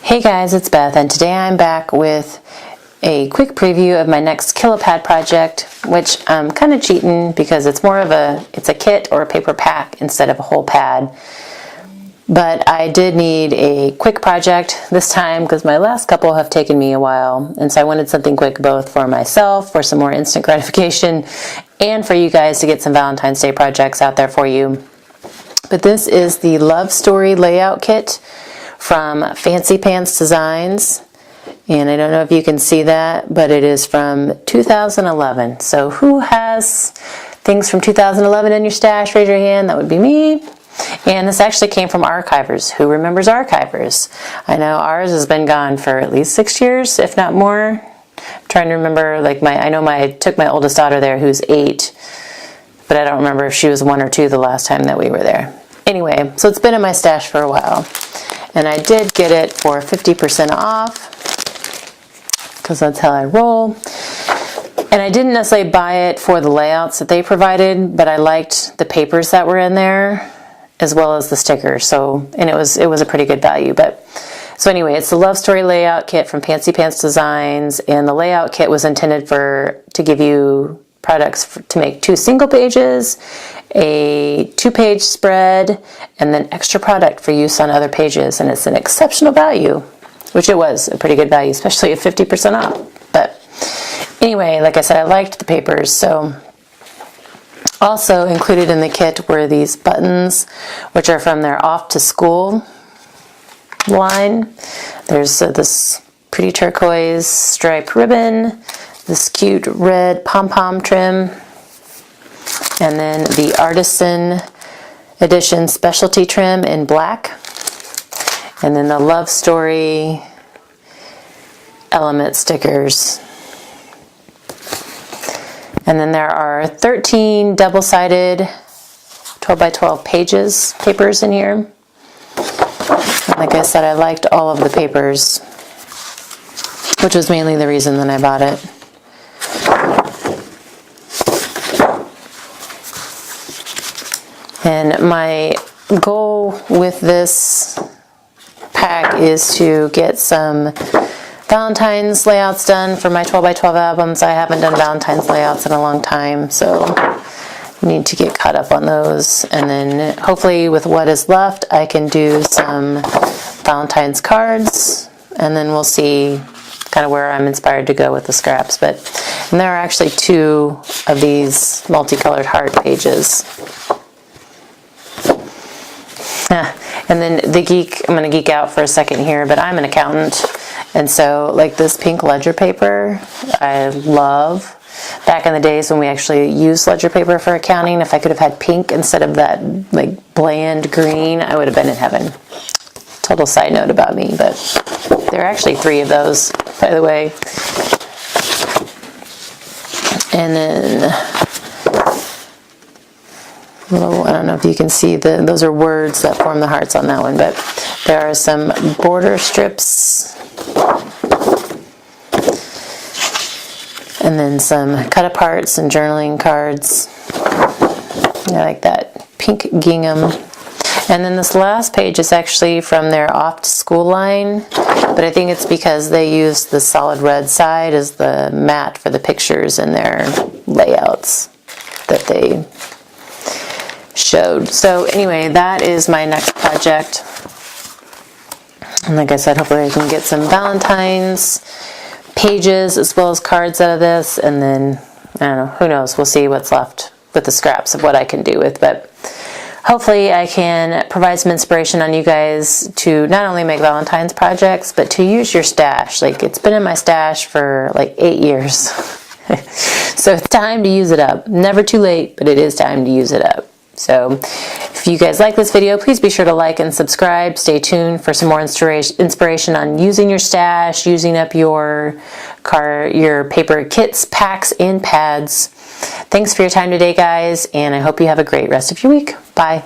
Hey guys, it's Beth, and today I'm back with a quick preview of my next Kilopad project, which I'm kind of cheating because it's more of it's a kit or a paper pack instead of a whole pad. But I did need a quick project this time because my last couple have taken me a while, and so I wanted something quick both for myself, for some more instant gratification, and for you guys to get some Valentine's Day projects out there for you. But this is the Love Story Layout Kit from Fancy Pants Designs, and I don't know if you can see that, but it is from 2011. So who has things from 2011 in your stash? Raise your hand. That would be me. And this actually came from Archivers. Who remembers Archivers? I know ours has been gone for at least 6 years, if not more. I'm trying to remember, I took my oldest daughter there who's 8, but I don't remember if she was 1 or 2 the last time that we were there. Anyway, so it's been in my stash for a while. And I did get it for 50% off, because that's how I roll. And I didn't necessarily buy it for the layouts that they provided, but I liked the papers that were in there, as well as the stickers. And it was a pretty good value. So anyway, it's the Love Story Layout Kit from Fancy Pants Designs, and the layout kit was intended to give you products to make 2 single pages, a 2-page spread, and then extra product for use on other pages. And it's an exceptional value, which it was a pretty good value, especially at 50% off. But anyway, like I said, I liked the papers. So also included in the kit were these buttons, which are from their Off to School line. There's this pretty turquoise stripe ribbon, this cute red pom-pom trim, and then the Artisan Edition Specialty trim in black, and then the Love Story element stickers. And then there are 13 double-sided 12 by 12 papers in here. And like I said, I liked all of the papers, which was mainly the reason that I bought it. And my goal with this pack is to get some Valentine's layouts done for my 12 by 12 albums. I haven't done Valentine's layouts in a long time, so I need to get caught up on those. And then hopefully with what is left, I can do some Valentine's cards, and then we'll see kind of where I'm inspired to go with the scraps. And there are actually 2 of these multicolored heart pages. And then I'm going to geek out for a second here, but I'm an accountant, and so like this pink ledger paper, I love. Back in the days when we actually used ledger paper for accounting, if I could have had pink instead of that like bland green, I would have been in heaven. Total side note about me, but there are actually 3 of those, by the way. And then I don't know if you can see, those are words that form the hearts on that one, but there are some border strips, and then some cut aparts and journaling cards. I like that pink gingham. And then this last page is actually from their Off to School line, but I think it's because they used the solid red side as the mat for the pictures in their layouts that they showed. So anyway, that is my next project. And like I said, hopefully I can get some Valentine's pages as well as cards out of this, and then I don't know, who knows, we'll see what's left with the scraps of what I can do with. But hopefully I can provide some inspiration on you guys to not only make Valentine's projects, but to use your stash. Like, it's been in my stash for like 8 years. So it's time to use it up. Never too late, but it is time to use it up. So if you guys like this video, please be sure to like and subscribe. Stay tuned for some more inspiration on using your stash, using up your paper kits, packs, and pads. Thanks for your time today, guys, and I hope you have a great rest of your week. Bye.